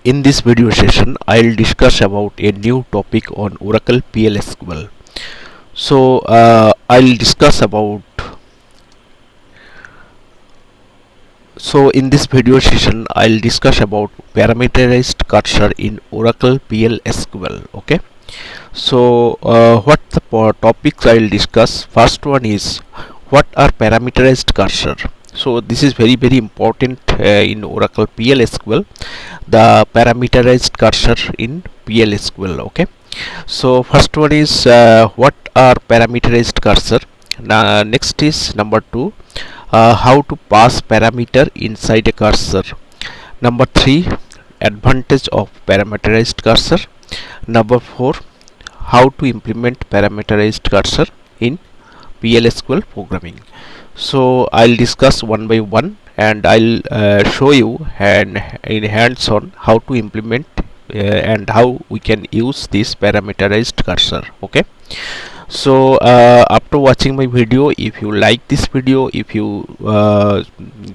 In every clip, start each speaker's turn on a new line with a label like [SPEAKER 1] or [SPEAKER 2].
[SPEAKER 1] In this video session, I'll discuss about a new topic on Oracle PLSQL. I'll discuss about. So in this video session, I'll discuss about parameterized cursor in Oracle PLSQL. Okay. What the topics I'll discuss? First one is what are parameterized cursor. So this is very important in Oracle PLSQL, the parameterized cursor in PLSQL. Okay, so first one is what are parameterized cursor. Next is number 2, how to pass parameter inside a cursor. Number 3, advantage of parameterized cursor. Number 4, how to implement parameterized cursor in PLSQL programming. So I'll discuss one by one, and I'll show you in hands-on how to implement and how we can use this parameterized cursor. Okay, so after watching my video, if you like this video, if you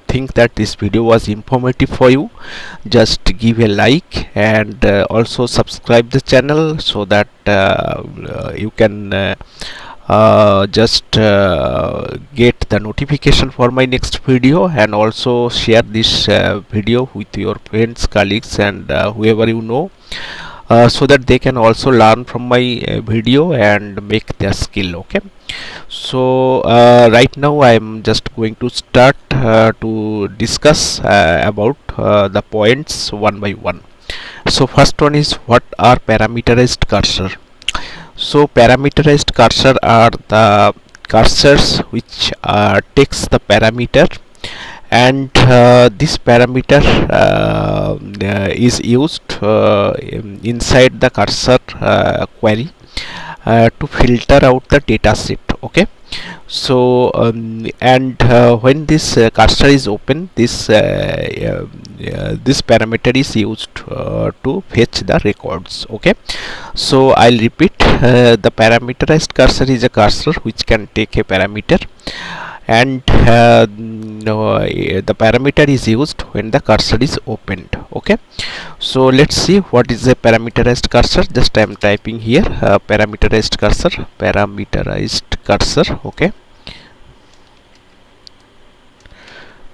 [SPEAKER 1] think that this video was informative for you, just give a like and also subscribe the channel so that you can get the notification for my next video, and also share this video with your friends, colleagues, and whoever you know, so that they can also learn from my video and make their skill. Okay, so right now I am just going to start to discuss about the points one by one. So first one is what are parameterized cursor. So parameterized cursor are the cursors which takes the parameter, and this parameter is used inside the cursor query to filter out the data set. Okay, so when this cursor is open, this parameter is used to fetch the records. Okay, so I'll repeat, the parameterized cursor is a cursor which can take a parameter, and the parameter is used when the cursor is opened. Okay, so let's see what is a parameterized cursor. Just I am typing here parameterized cursor. Okay,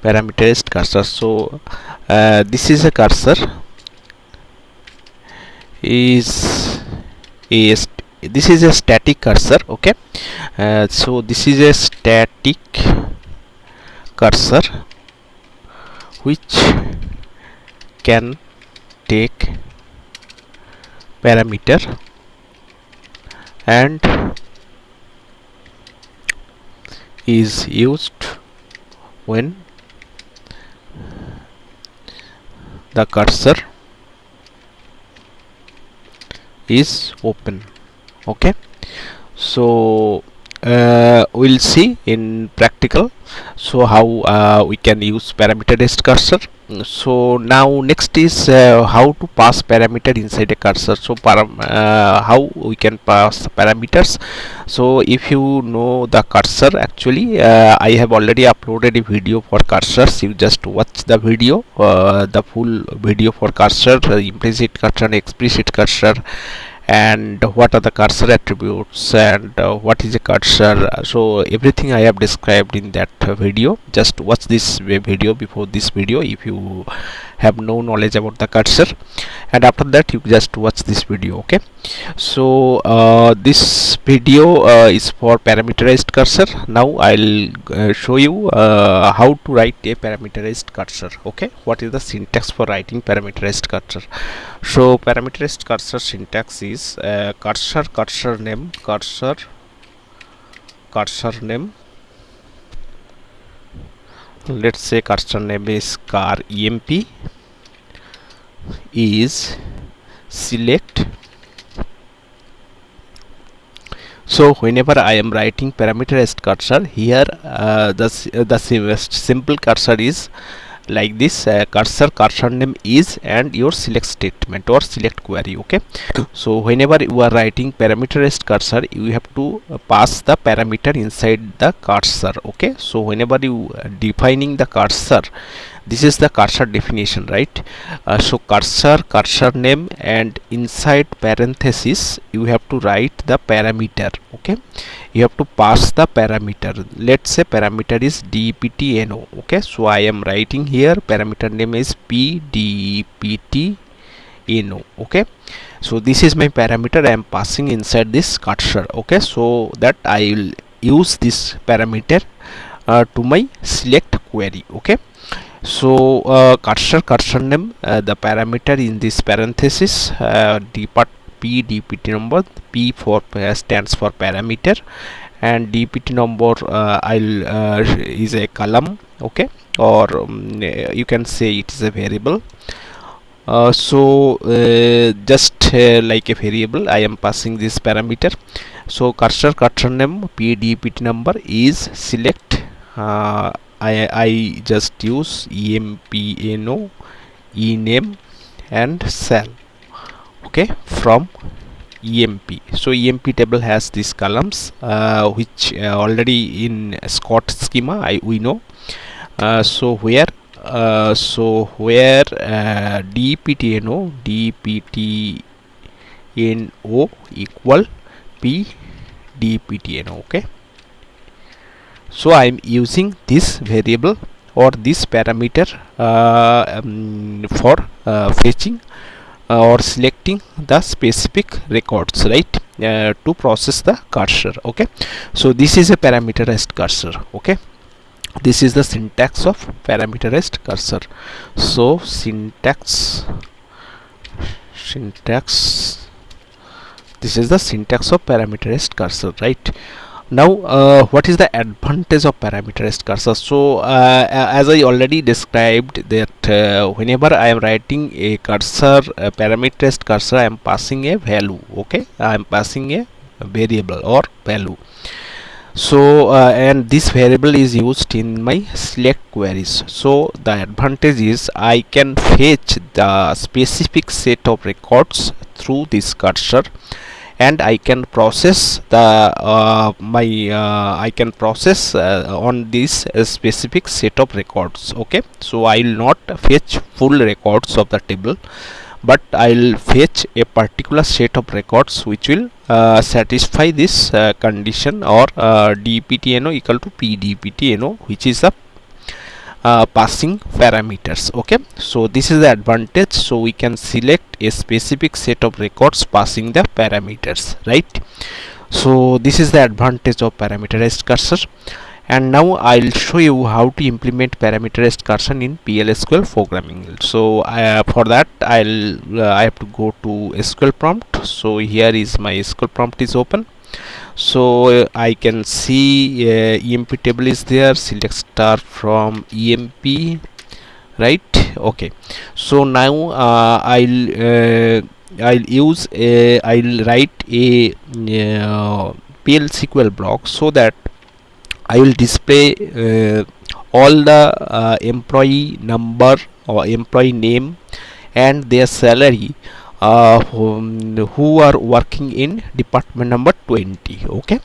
[SPEAKER 1] parameterized cursor. So this is a cursor, this is a static cursor. Okay, so this is a static cursor which can take parameter and is used when the cursor is open. Okay, so we'll see in practical so how we can use parameterized cursor. So now next is how to pass parameter inside a cursor. So how we can pass parameters. So if you know the cursor, actually I have already uploaded a video for cursors. You just watch the video, the full video for cursor, implicit cursor and explicit cursor, and what are the cursor attributes, and what is a cursor. So everything I have described in that video. Just watch this video before this video if you have no knowledge about the cursor, and after that you just watch this video. Okay, so this video is for parameterized cursor. Now I'll show you how to write a parameterized cursor. Okay, what is the syntax for writing parameterized cursor. So parameterized cursor syntax is cursor name, let's say cursor name is car emp is select. So whenever I am writing parameterized cursor, here the simple cursor is like this, cursor name is, and your select statement or select query. Okay, so whenever you are writing parameterized cursor, you have to pass the parameter inside the cursor. Okay, so whenever you defining the cursor, This is the cursor definition, right? So cursor name, and inside parenthesis you have to write the parameter. Okay, you have to pass the parameter. Let's say parameter is dptno. Okay, so I am writing here parameter name is pdptno. Okay, so this is my parameter I am passing inside this cursor. Okay, so that I will use this parameter to my select query. Okay, so cursor name, the parameter in this parenthesis, dpt number, p for stands for parameter, and dpt number I'll is a column. Okay, or you can say it is a variable. Just like a variable I am passing this parameter. So cursor name pdpt number is select. I just use empno ename and cell. Okay, from emp. So emp table has these columns which already in Scott schema we know. So where dptno equal p dptno. Okay, so I am using this variable or this parameter for fetching or selecting the specific records, right, to process the cursor. Okay, so this is a parameterized cursor. Okay, this is the syntax of parameterized cursor. So syntax, this is the syntax of parameterized cursor, right? Now what is the advantage of parameterized cursor? So as I already described that whenever I am writing a cursor, a parameterized cursor, I am passing a value. Okay, I am passing a variable or value. So and this variable is used in my select queries. So the advantage is I can fetch the specific set of records through this cursor, and I can process the I can process on this specific set of records. Okay, so I will not fetch full records of the table, but I will fetch a particular set of records which will satisfy this condition, or dptno equal to pdptno, which is the passing parameters. Okay, so this is the advantage. So we can select a specific set of records passing the parameters, right? So this is the advantage of parameterized cursor. And now I'll show you how to implement parameterized cursor in PLSQL programming. So for that I have to go to SQL prompt. So here is my SQL prompt is open. So I can see emp table is there, select star from emp, right? Okay, so now I'll use I'll write a PLSQL block so that I will display all the employee number or employee name and their salary who are working in department number 20. Okay,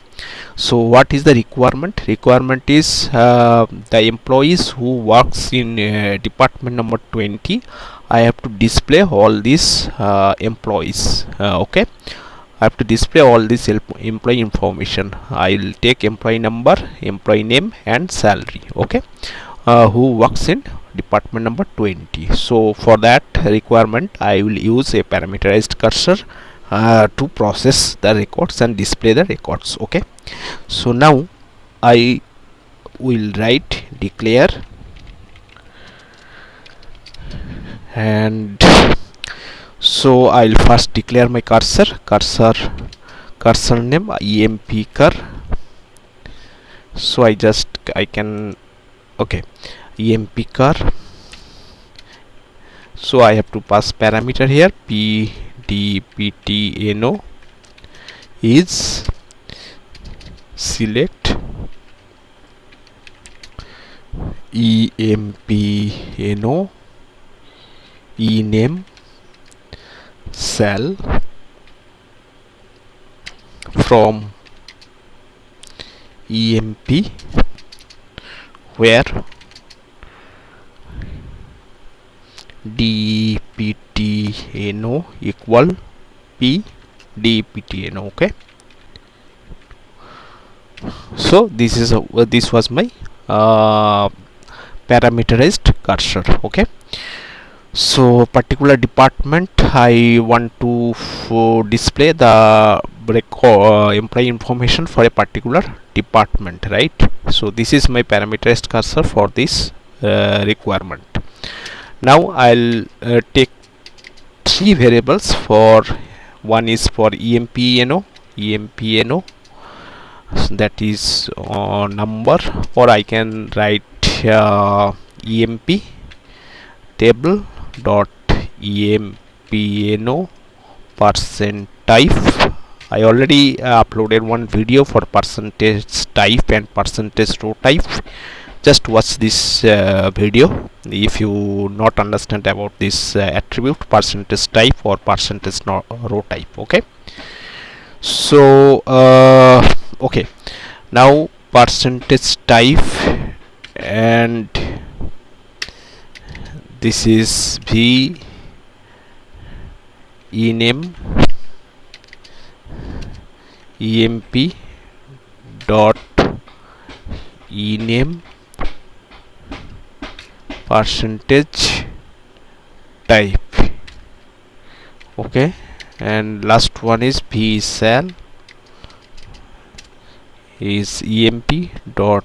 [SPEAKER 1] so what is the requirement? Requirement is the employees who works in department number 20. I have to display all these employees. Okay, I have to display all this employee information. I will take employee number, employee name and salary. Okay, who works in department number 20. So for that requirement I will use a parameterized cursor to process the records and display the records. Okay, so now I will write declare, and so I'll first declare my cursor name empcur. So I can okay, empcur. So I have to pass parameter here, pdptno is select empno ename cell from emp where dptno equal p dptno. Okay, so this was my parameterized cursor. Okay, so particular department I want to display the employee information for a particular department, right? So this is my parameterized cursor for this requirement. Now I'll take three variables. For one is for empno, so that is number, or I can write emp table dot empno percent type. I already uploaded one video for percentage type and percentage row type. Just watch this video if you not understand about this attribute percentage type or percentage row type. Okay, so okay, now percentage type, and this is v ename emp dot ename percentage type. Okay, and last one is v cell is emp dot,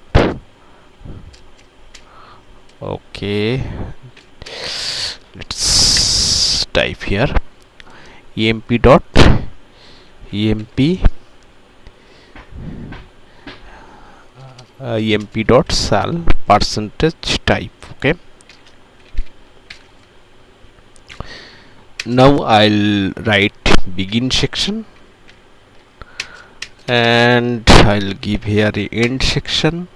[SPEAKER 1] okay, let's type here emp dot emp dot cell percentage type. Okay, now I'll write begin section, and I'll give here a end section.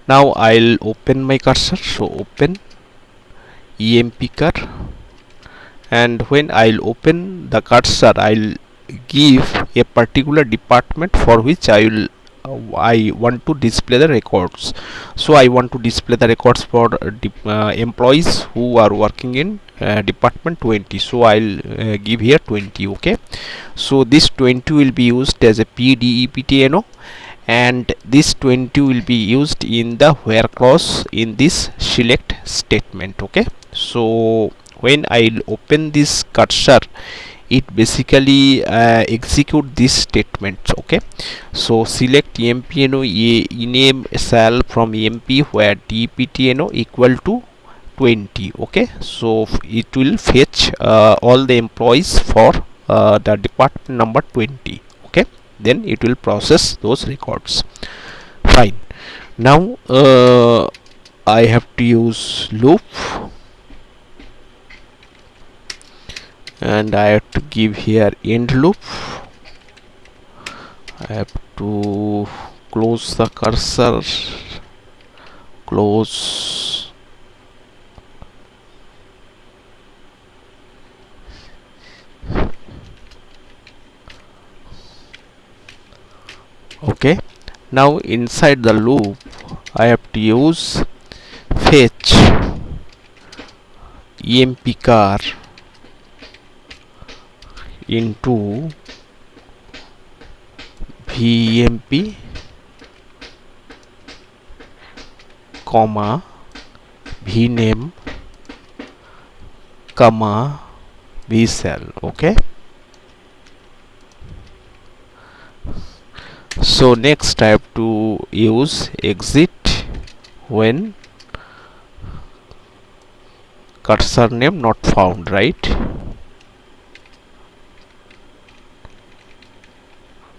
[SPEAKER 1] Now I'll open my cursor, so open emp cur, and when I'll open the cursor, I'll give a particular department for which I want to display the records. So I want to display the records for employees who are working in department 20. So I'll give here 20. Okay, so this 20 will be used as a pdeptno, and this 20 will be used in the where clause in this select statement. Okay, so when I'll open this cursor, it basically execute this statement. Okay, so select empno ename cell from emp where dptno equal to 20. Okay, so it will fetch all the employees for the department number 20. Okay, then it will process those records. Fine. Now I have to use loop, and I have to give here end loop. I have to close the cursor, close, okay. Now inside the loop I have to use fetch emp car into vemp comma vname comma vcell. Okay, so next I have to use exit when cursor name not found, right?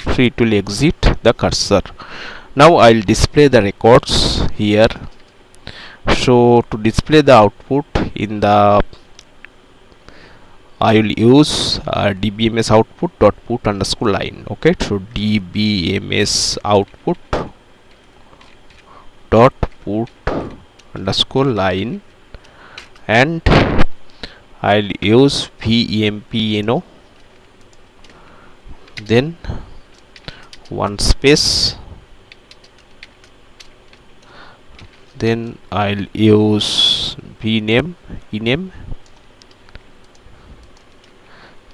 [SPEAKER 1] So it will exit the cursor. Now I'll display the records here. So to display the output in the, I will use dbms output dot put underscore line. Okay, so dbms output dot put underscore line, and I'll use vempno, then one space, then I'll use vname ename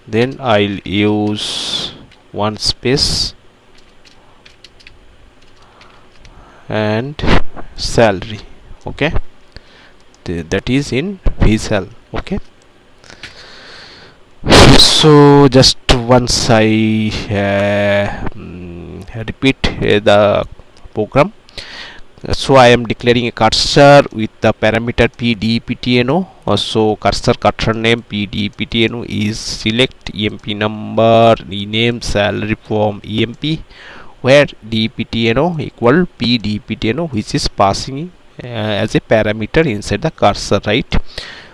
[SPEAKER 1] then I'll use one space and salary. Okay, that is in visual. Okay, so just once I repeat the program. So I am declaring a cursor with the parameter pdptno. So cursor name pdptno is select emp number, rename salary from emp, where dptno equal pdptno, which is passing as a parameter inside the cursor, right?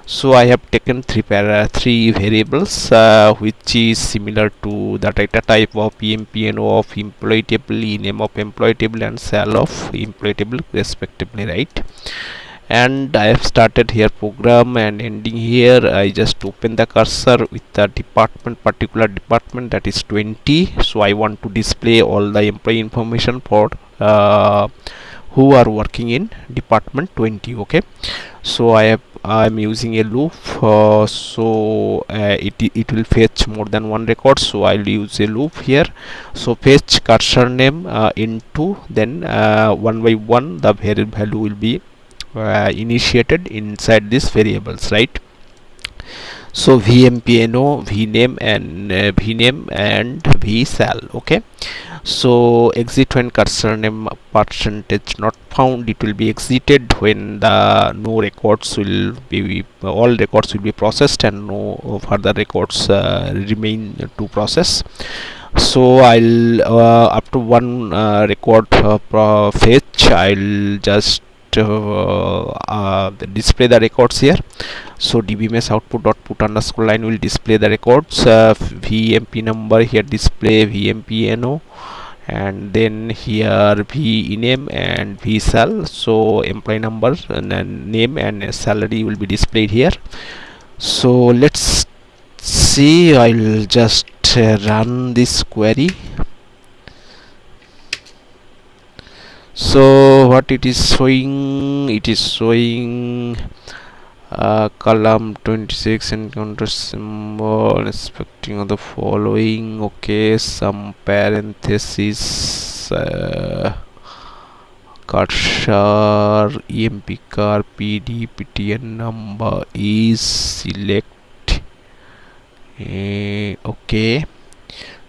[SPEAKER 1] So I have taken three variables which is similar to the data type of empno of employee table, name of employee table, and sal of employee table respectively, right? And I have started here program, and ending here I just open the cursor with the particular department, that is 20. So I want to display all the employee information for who are working in department 20. Okay, so I'm using a loop, it will fetch more than one record, so I'll use a loop here. So fetch cursor name into, then one by one the value will be initiated inside these variables, right? So vmpno, vname, and vsal. Okay, so exit when cursor name percentage not found, it will be exited when the no records will be, all records will be processed and no further records remain to process. So I'll after one record fetch, I'll just display the records here. So dbms output dot put underscore line will display the records, vmp number here display vmpno, and then here vname and vsal. So employee number and then name and salary will be displayed here. So let's see, I'll just run this query. So what it is showing, it is showing column 26 encounter symbol expecting of the following. Okay, some parenthesis, cursor emp car pdptn number is select. Okay,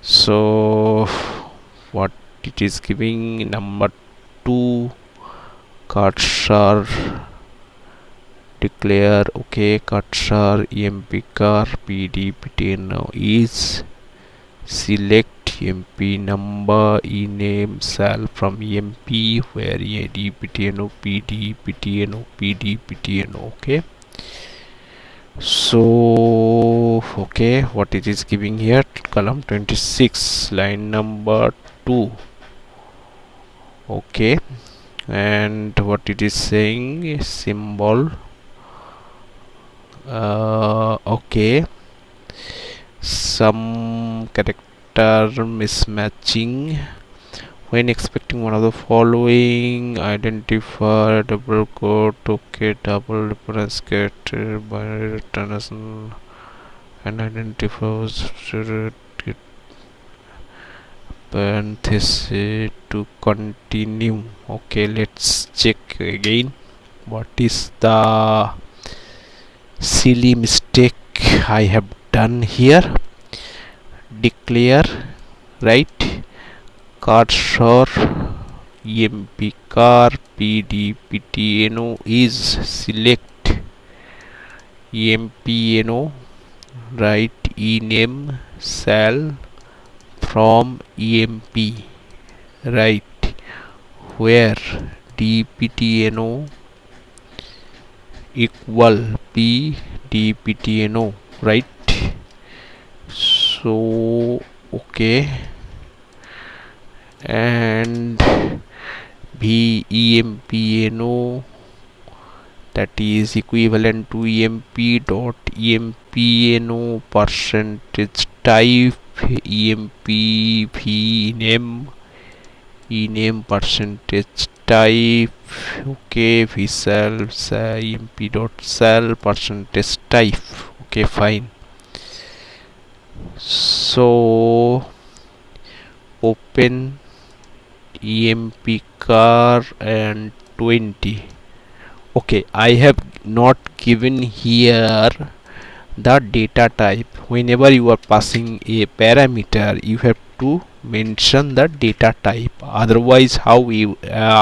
[SPEAKER 1] so what it is giving, number 2 cursor declare. Okay, cursor emp car pdptn is select emp number, ename sal from emp, where dptno pdptno. Okay, so okay, what it is giving here, column 26 line number 2. Okay, and what it is saying, symbol, okay, some character mismatching when expecting one of the following, identify double quote. Okay, double reference get binary return and identifies parenthesis to continue. Okay, let's check again what is the silly mistake I have done here. Declare, right, cursor emp car pdptno is select empno, right, ename sal from emp, right, where dptno equal pdptno, right? So okay, and vempno, that is equivalent to emp dot empno percentage type emp vname, ename percentage type. Okay, vsal emp dot sal percentage type. Okay, fine. So open emp car and 20. Okay, I have not given here the data type. Whenever you are passing a parameter, you have to mention the data type, otherwise how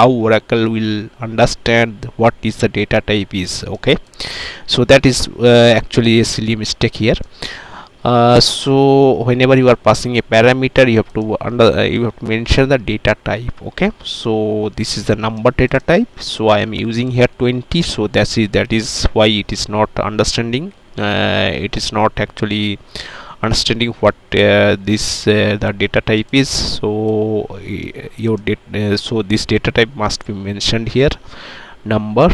[SPEAKER 1] Oracle will understand what is the data type is. Okay, so that is actually a silly mistake here. So whenever you are passing a parameter, you have to you have to mention the data type. Okay, so this is the number data type, so I am using here 20. So that is why it is not understanding, it is not actually understanding what this the data type is. So so this data type must be mentioned here, number.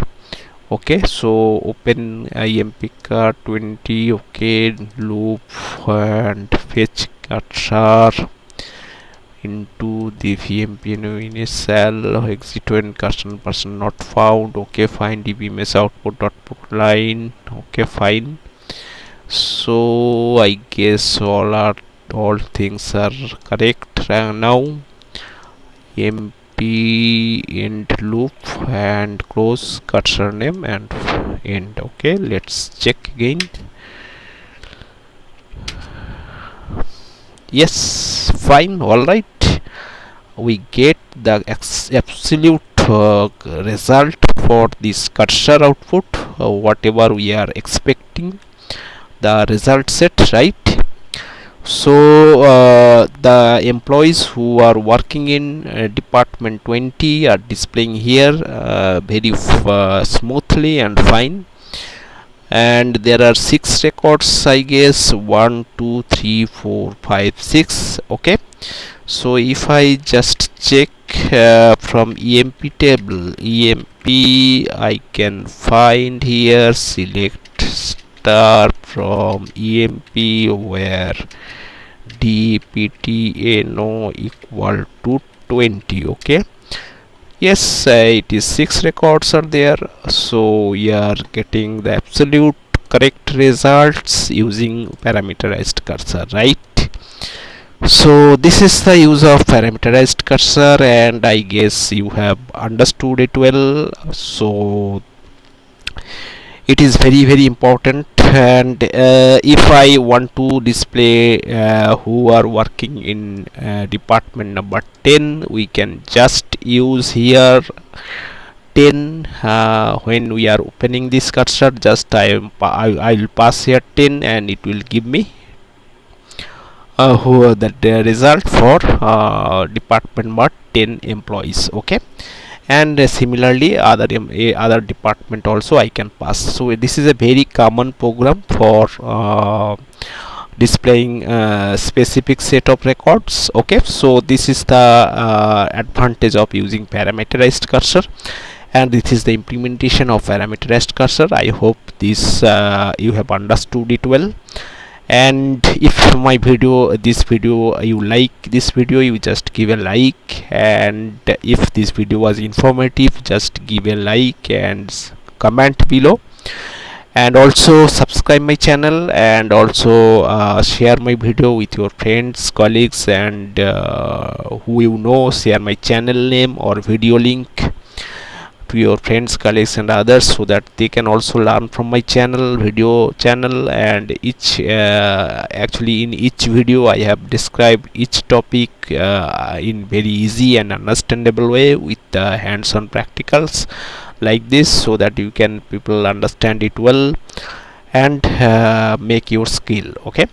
[SPEAKER 1] Okay, so open impk 20. Okay, loop and fetch cursor into the vmp initial exit when cursor person not found. Okay, find dbms output line. Okay, fine. So I guess all things are correct now. mp end loop and close cursor name and end. Okay, let's check again. Yes, fine. All right, we get the absolute result for this cursor output, whatever we are expecting, the result set, right? So the employees who are working in department 20 are displaying here very smoothly and fine. And there are 6 records, I guess. 1 2 3 4 5 6. Okay, so if I just check from emp table, I can find here select star from emp where dptno equal to 20. Okay, yes, it is 6 records are there, so we are getting the absolute correct results using parameterized cursor, right? So this is the use of parameterized cursor, and I guess you have understood it well. So it is very important. And if I want to display who are working in department number 10, we can just use here 10. When we are opening this cursor, just I will pass here 10 and it will give me who the result for department number 10 employees. Okay, and similarly other department also I can pass. So this is a very common program for displaying specific set of records. Okay, so this is the advantage of using parameterized cursor, and this is the implementation of parameterized cursor. I hope this you have understood it well. And if this video you like this video, you just give a like, and if this video was informative, just give a like and comment below, and also subscribe my channel, and also share my video with your friends, colleagues, and who you know. Share my channel name or video link to your friends, colleagues, and others, so that they can also learn from my video channel. And each actually in each video I have described each topic in very easy and understandable way with hands-on practicals like this, so that you can people understand it well and make your skill. Okay,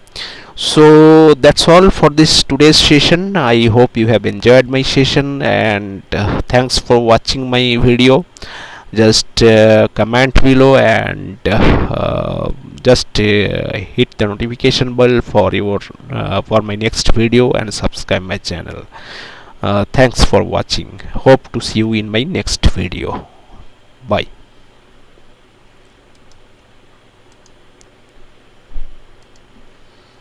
[SPEAKER 1] so that's all for this today's session. I hope you have enjoyed my session, and thanks for watching my video. Just comment below, and just hit the notification bell for your for my next video, and subscribe my channel. Thanks for watching. Hope to see you in my next video. Bye.